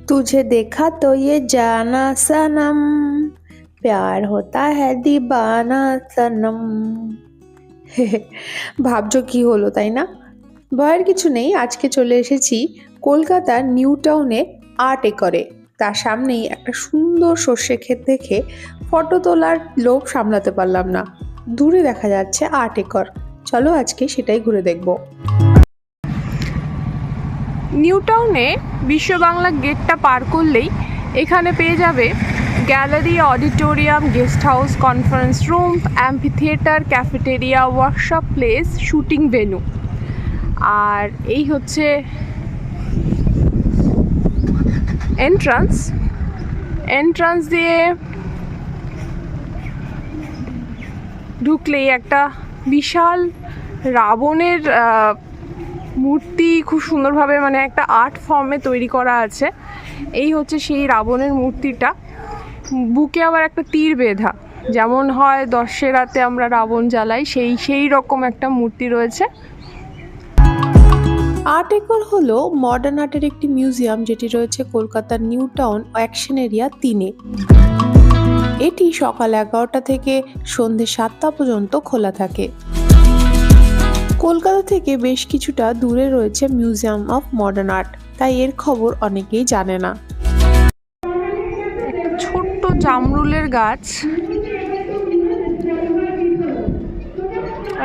तुझे देखा तो ये जाना सनम, प्यार होता है दीवाना सनम। ভাবছো কি হলো, তাই না? ভয়ের কিছু নেই, আজকে চলে এসেছি কলকাতার নিউ টাউনে আর্ট একরে। তার সামনেই একটা সুন্দর সর্ষে ক্ষেত দেখে ফটো তোলার লোভ সামলাতে পারলাম না। দূরে দেখা যাচ্ছে আর্ট একর, চলো আজকে সেটাই ঘুরে দেখবো। নিউ টাউনে বিশ্ব বাংলা গেটটা পার করলেই এখানে পেয়ে যাবে gallery, auditorium, guest house, conference room, amphitheatre, cafeteria, workshop place, shooting venue. আর এই হচ্ছে এন্ট্রান্স দিয়ে ঢুকলেই একটা বিশাল রাবণের মূর্তি খুব সুন্দরভাবে একটা আর্ট ফর্মে তৈরি করা আছে। এই হচ্ছে সেই রাবণের মূর্তিটা, বুকে আবার একটা তীর বেঁধা, যেমন হয় দশেরাতে আমরা রাবণ জ্বালাই, সেই রকম একটা মূর্তি রয়েছে। আর্ট একর হলো মডার্ন আর্টের একটি মিউজিয়াম, যেটি রয়েছে কলকাতার নিউ টাউন অ্যাকশন এরিয়া 3-এ। এটি সকাল 11টা থেকে সন্ধ্যে 7টা পর্যন্ত খোলা থাকে। কলকাতা থেকে বেশ কিছুটা দূরে রয়েছে মিউজিয়াম অফ মডার্ন আর্ট, তাই এর খবর অনেকেই জানে না। একটা ছোট্ট জামরুলের গাছ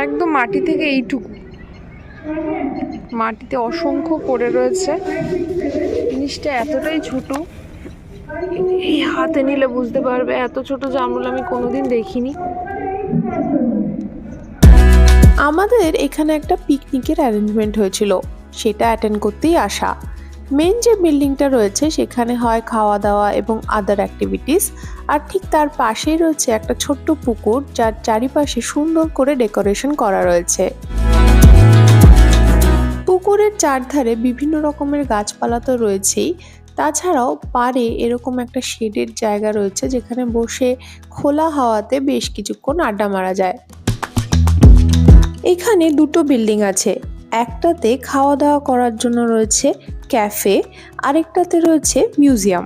একদম মাটি থেকে এইটুকু, মাটিতে অসংখ্য পড়ে রয়েছে। জিনিসটা এতটাই ছোট, এই হাতে নিলে বুঝতে পারবে এত ছোট জামরুল আমি কোনোদিন দেখিনি। আমাদের এখানে একটা পিকনিকের অ্যারেঞ্জমেন্ট হয়েছিল, সেটা অ্যাটেন্ড করতেই আসা। মেন যে বিল্ডিংটা রয়েছে সেখানে হয় খাওয়া দাওয়া এবং আদার অ্যাক্টিভিটিস, আর ঠিক তার পাশেই রয়েছে একটা ছোট্ট পুকুর, যার চারিপাশে সুন্দর করে ডেকোরেশন করা রয়েছে। পুকুরের চারধারে বিভিন্ন রকমের গাছপালা তো রয়েছেই, তাছাড়াও পাড়ে এরকম একটা শেডের জায়গা রয়েছে, যেখানে বসে খোলা হাওয়াতে বেশ কিছুক্ষণ আড্ডা মারা যায়। এখানে দুটো বিল্ডিং আছে, একটাতে খাওয়া দাওয়া করার জন্য রয়েছে ক্যাফে, আরেকটাতে রয়েছে মিউজিয়াম।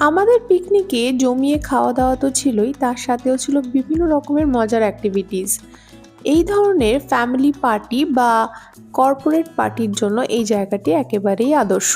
আমাদের পিকনিকে জমিয়ে খাওয়া দাওয়া তো ছিলই, তার সাথেও ছিল বিভিন্ন রকমের মজার অ্যাক্টিভিটিস। এই ধরনের ফ্যামিলি পার্টি বা কর্পোরেট পার্টির জন্য এই জায়গাটি একেবারেই আদর্শ।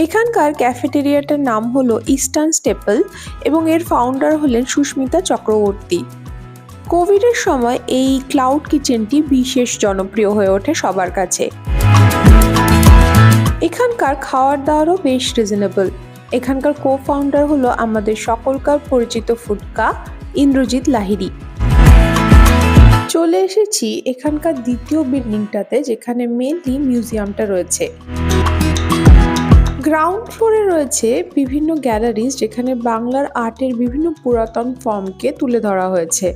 এখানকার ক্যাফেটেরিয়াটার নাম হলো ইস্টার্ন স্টেপল এবং এর ফাউন্ডার হলেন সুস্মিতা চক্রবর্তী। কোভিডের সময় এই ক্লাউড কিচেনটি বিশেষ জনপ্রিয় হয়ে ওঠে সবার কাছে। এখানকার খাওয়ার দাওয়ারও বেশ রিজনেবল। এখানকার কো ফাউন্ডার হলো আমাদের সকলকার পরিচিত ফুডকা ইন্দ্রজিৎ লাহিড়ী। চলে এসেছি এখানকার দ্বিতীয় বিল্ডিংটাতে, যেখানে মেনলি মিউজিয়ামটা রয়েছে। গ্রাউন্ড ফ্লোরে রয়েছে বিভিন্ন গ্যালারিজ, যেখানে বাংলার আর্টের বিভিন্ন পুরাতন ফর্মকে তুলে ধরা হয়েছে।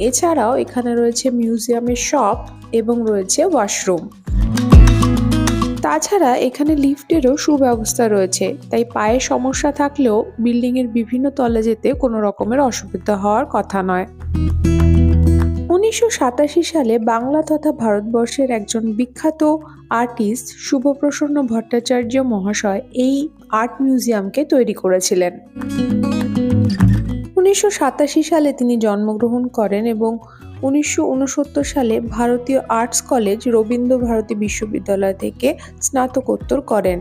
এছাড়াও এখানে রয়েছে মিউজিয়ামের শপ এবং রয়েছে ওয়াশরুম। তাছাড়া এখানে লিফটেরও সুব্যবস্থা রয়েছে, তাই পায়ে সমস্যা থাকলেও বিল্ডিংয়ের বিভিন্ন তলে যেতে কোনো রকমের অসুবিধা হওয়ার কথা নয়। 1987 সালে বাংলা তথা ভারতবর্ষের একজন বিখ্যাত আর্টিস্ট শুভপ্রসন্ন ভট্টাচার্য মহাশয় এই আর্ট মিউজিয়ামকে তৈরি করেছিলেন। 1987 সালে তিনি জন্মগ্রহণ করেন এবং 1969 সালে ভারতীয় আর্টস কলেজ রবীন্দ্র ভারতী বিশ্ববিদ্যালয় থেকে স্নাতকোত্তর করেন।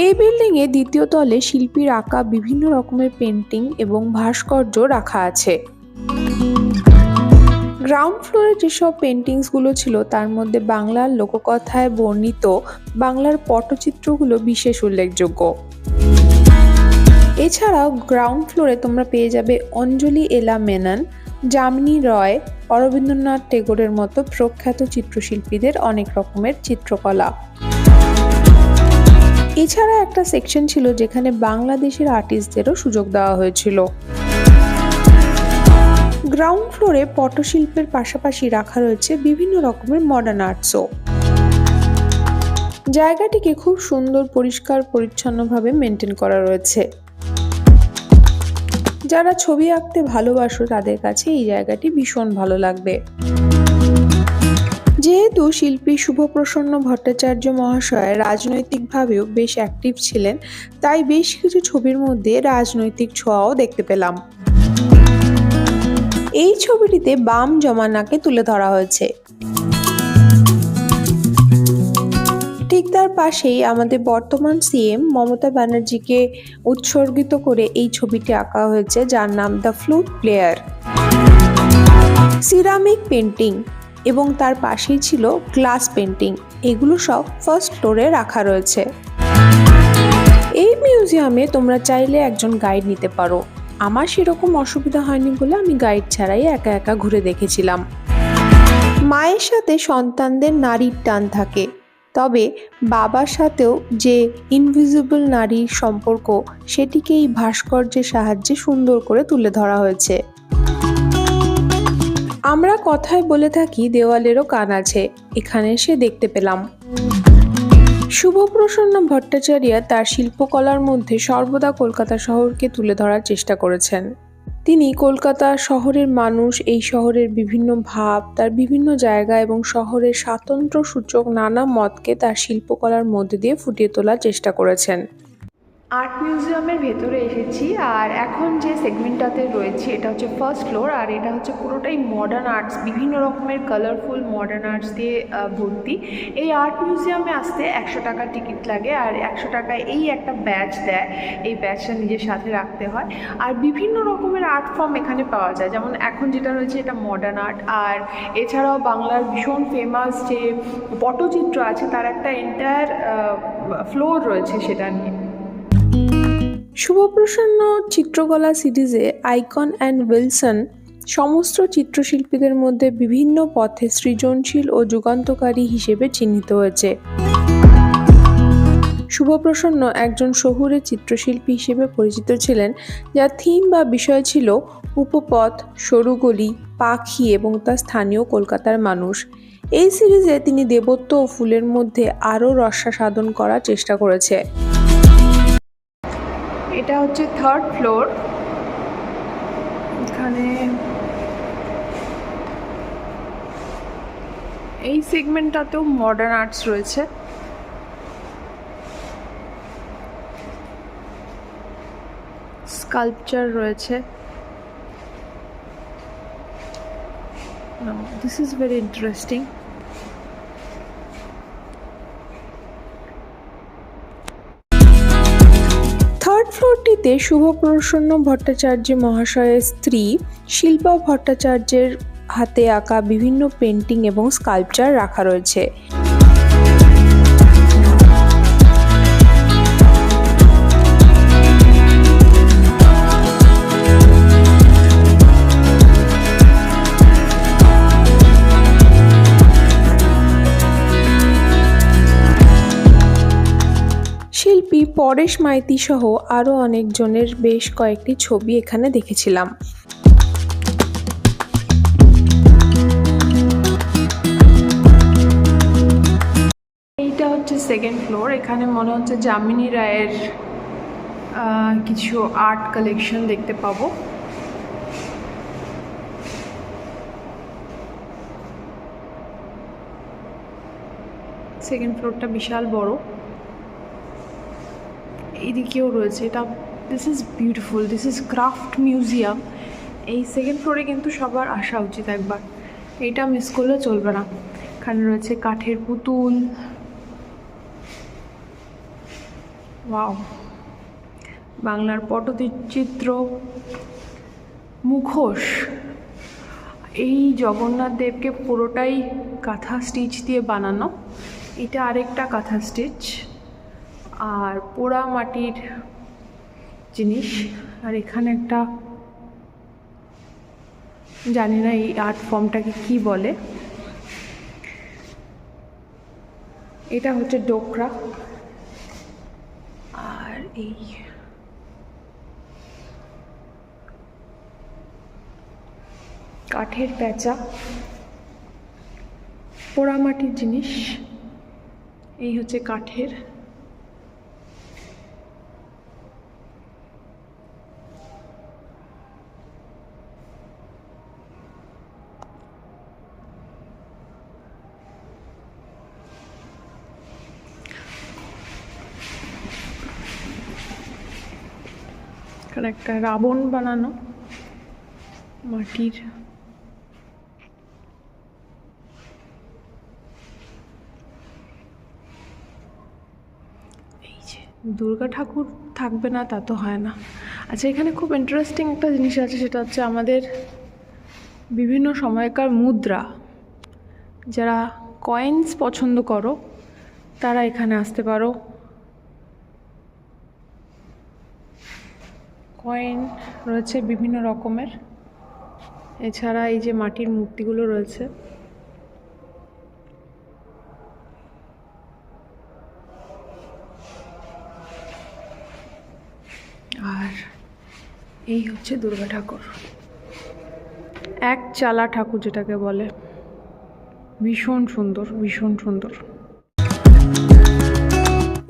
এই বিল্ডিংয়ে দ্বিতীয় তলে শিল্পীর আঁকা বিভিন্ন রকমের পেন্টিং এবং ভাস্কর্য রাখা আছে। গ্রাউন্ড ফ্লোরে যেসব পেন্টিংসগুলো ছিল তার মধ্যে বাংলার লোককথায় বর্ণিত বাংলার পটচিত্রগুলো বিশেষ উল্লেখযোগ্য। এছাড়াও গ্রাউন্ড ফ্লোরে তোমরা পেয়ে যাবে অঞ্জলি এলা মেনন, যামিনী রয়, অরবিন্দ্রনাথ টেগোরের মতো প্রখ্যাত চিত্রশিল্পীদের অনেক রকমের চিত্রকলা। এছাড়া একটা সেকশন ছিল যেখানে বাংলাদেশের আর্টিস্টদেরও সুযোগ দেওয়া হয়েছিল। গ্রাউন্ড ফ্লোরে পটশিল্পের পাশাপাশি রাখা রয়েছে বিভিন্ন রকমের মডার্ন আর্টসও। জায়গাটিকে খুব সুন্দর পরিষ্কার পরিচ্ছন্নভাবে মেনটেন করা রয়েছে। যারা ছবি আঁকতে ভালোবাসো তাদের কাছে এই জায়গাটি ভীষণ ভালো লাগবে। যেহেতু শিল্পী শুভপ্রসন্ন ভট্টাচার্য মহাশয় রাজনৈতিকভাবেও বেশ অ্যাক্টিভ ছিলেন, তাই বেশ কিছু ছবির মধ্যে রাজনৈতিক ছোঁয়াও দেখতে পেলাম। এই ছবিটিতে বাম জমানাকে তুলে ধরা হয়েছে। ঠিক তার পাশেই আমাদের বর্তমান সিএম মমতা ব্যানার্জিকে উৎসর্গিত করে এই ছবিটি আঁকা হয়েছে, যার নাম the flute player. Ceramic painting এবং তার পাশেই ছিল গ্লাস পেন্টিং, এগুলো সব ফার্স্ট ফ্লোরে রাখা রয়েছে। এই মিউজিয়ামে তোমরা চাইলে একজন গাইড নিতে পারো। আমার সেরকম অসুবিধা হয়নি বলে আমি গাইড ছাড়াই একা একা ঘুরে দেখেছিলাম। মায়ের সাথে সন্তানদের নারীর টান থাকে, তবে বাবার সাথেও যে ইনভিজিবল নারীর সম্পর্ক সেটিকে এই ভাস্কর্যের সাহায্যে সুন্দর করে তুলে ধরা হয়েছে। আমরা কথায় বলে থাকি দেওয়ালেরও কান আছে, এখানে এসে দেখতে পেলাম। শুভপ্রসন্ন ভট্টাচার্য তার শিল্পকলার মধ্যে সর্বদা কলকাতা শহরকে তুলে ধরার চেষ্টা করেছেন। তিনি কলকাতা শহরের মানুষ, এই শহরের বিভিন্ন ভাব, তার বিভিন্ন জায়গা এবং শহরের স্বাতন্ত্র্য সূচক নানা মতকে তার শিল্পকলার মধ্যে দিয়ে ফুটিয়ে তোলার চেষ্টা করেছেন। আর্ট মিউজিয়ামের ভেতরে এসেছি, আর এখন যে সেগমেন্টটাতে রয়েছে এটা হচ্ছে ফার্স্ট ফ্লোর, আর এটা হচ্ছে পুরোটাই মডার্ন আর্টস, বিভিন্ন রকমের কালারফুল মডার্ন আর্টস দিয়ে ভর্তি। এই আর্ট মিউজিয়ামে আসতে 100 টাকা টিকিট লাগে, আর 100 টাকায় এই একটা ব্যাচ দেয়, এই ব্যাচটা নিজের সাথে রাখতে হয়। আর বিভিন্ন রকমের আর্ট ফর্ম এখানে পাওয়া যায়, যেমন এখন যেটা রয়েছে এটা মডার্ন আর্ট, আর এছাড়াও বাংলার ভীষণ ফেমাস যে পটচিত্র আছে তার একটা এন্টায়ার ফ্লোর রয়েছে সেটা নিয়ে। শুভপ্রসন্ন চিত্রকলা সিরিজে আইকন অ্যান্ড উইলসন সমস্ত চিত্রশিল্পীদের মধ্যে বিভিন্ন পথে সৃজনশীল ও যুগান্তকারী হিসেবে চিহ্নিত হয়েছে। শুভপ্রসন্ন একজন শহুরে চিত্রশিল্পী হিসেবে পরিচিত ছিলেন, যার থিম বা বিষয় ছিল উপপথ, সরু গলি, পাখি এবং তার স্থানীয় কলকাতার মানুষ। এই সিরিজে তিনি দেবত্ব ও ফুলের মধ্যে আরও রসা সাধন করার চেষ্টা করেছে। এটা হচ্ছে থার্ড ফ্লোর। এখানে এই সেগমেন্টটাতেও মডার্ন আর্টস রয়েছে। স্কাল্পচার রয়েছে। This is very interesting. Third ফ্লোরটিতে শুভপ্রসন্ন ভট্টাচার্য মহাশয়ের স্ত্রী শিল্পা ভট্টাচার্যের হাতে আঁকা বিভিন্ন পেন্টিং এবং স্কাল্পচার রাখা রয়েছে। শিল্পী পরেশ মাইতি সহ আরও অনেকজনের বেশ কয়েকটি ছবি এখানে দেখেছিলাম। এইটা হচ্ছে সেকেন্ড ফ্লোর। এখানে মনে হচ্ছে যামিনী রায়ের কিছু আর্ট কালেকশন দেখতে পাবো। সেকেন্ড ফ্লোরটা বিশাল বড়। এইদিকেও রয়েছে, এটা this is beautiful, this is craft museum. এই সেকেন্ড ফ্লোরে কিন্তু সবার আসা উচিত একবার, এইটা মিস করলে চলবে না। এখানে রয়েছে কাঠের পুতুল, ওয়াও, বাংলার পটচিত্র, মুখোশ। এই জগন্নাথ দেবকে পুরোটাই কাঁথা স্টিচ দিয়ে বানানো, এটা আরেকটা কাঁথা স্টিচ, আর পোড়া মাটির জিনিস। আর এখানে একটা, জানি না এই আর্ট ফর্মটাকে কি বলে, এটা হচ্ছে ডোকরা। আর এই কাঠের প্যাঁচা, পোড়ামাটির জিনিস। এই হচ্ছে কাঠের। এখানে একটা রাবণ বানানো মাটির। এই যে দুর্গা ঠাকুর থাকবে না তা তো হয় না। আচ্ছা, এখানে খুব ইন্টারেস্টিং একটা জিনিস আছে, সেটা হচ্ছে আমাদের বিভিন্ন সময়কার মুদ্রা। যারা কয়েন্স পছন্দ করো তারা এখানে আসতে পারো। কয়েন রয়েছে বিভিন্ন রকমের। এছাড়া এই যে মাটির মূর্তিগুলো রয়েছে, আর এই হচ্ছে দুর্গা ঠাকুর, এক চালা ঠাকুর যেটাকে বলে। ভীষণ সুন্দর, ভীষণ সুন্দর।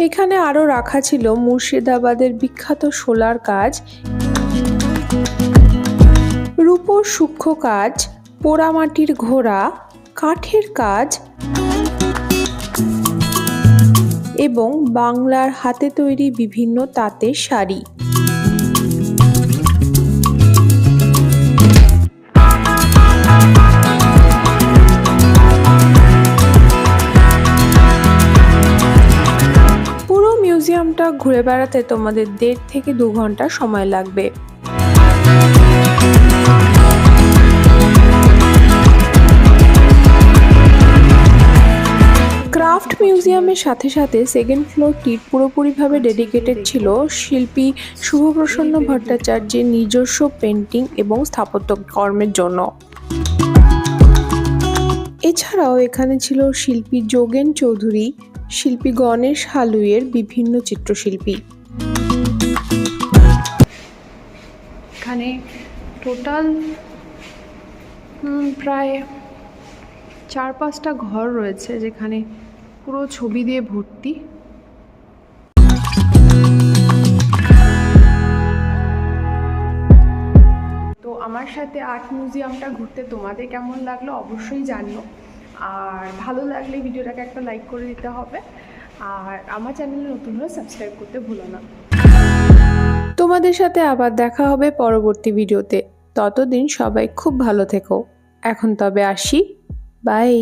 এখানে আরও রাখা ছিল মুর্শিদাবাদের বিখ্যাত শোলার কাজ, রূপোর সূক্ষ্ম কাজ, পোড়ামাটির ঘোড়া, কাঠের কাজ এবং বাংলার হাতে তৈরি বিভিন্ন তাঁতের শাড়ি। পুরো মিউজিয়ামটা ঘুরে বেড়াতে তোমাদের 1.5 থেকে 2 ঘন্টা সময় লাগবে। ক্রাফট মিউজিয়ামের সাথে সাথে সেকেন্ড ফ্লোরটি পুরোপুরিভাবে ডেডিকেটেড ছিল শিল্পী শুভপ্রসন্ন ভট্টাচার্যের নিজস্ব পেন্টিং এবং স্থাপত্য কর্মের জন্য। এছাড়াও এখানে ছিল শিল্পী যোগেন চৌধুরী, শিল্পী গণেশ হালুইয়ের বিভিন্ন চিত্রশিল্পী। এখানে টোটাল প্রায় 4-5টা ঘর রয়েছে, যেখানে পুরো ছবি দিয়ে ভর্তি। তো আমার সাথে আর্ট মিউজিয়ামটা ঘুরতে তোমাদের কেমন লাগলো অবশ্যই জানিও। আর ভালো লাগলে ভিডিওটাকে একটা লাইক করে দিতে হবে। আর আমার চ্যানেলে নতুন হলে সাবস্ক্রাইব করতে ভুলো না। তোমাদের সাথে আবার দেখা হবে পরবর্তী ভিডিওতে। ততদিন সবাই খুব ভালো থেকো। এখন তবে আসি, বাই।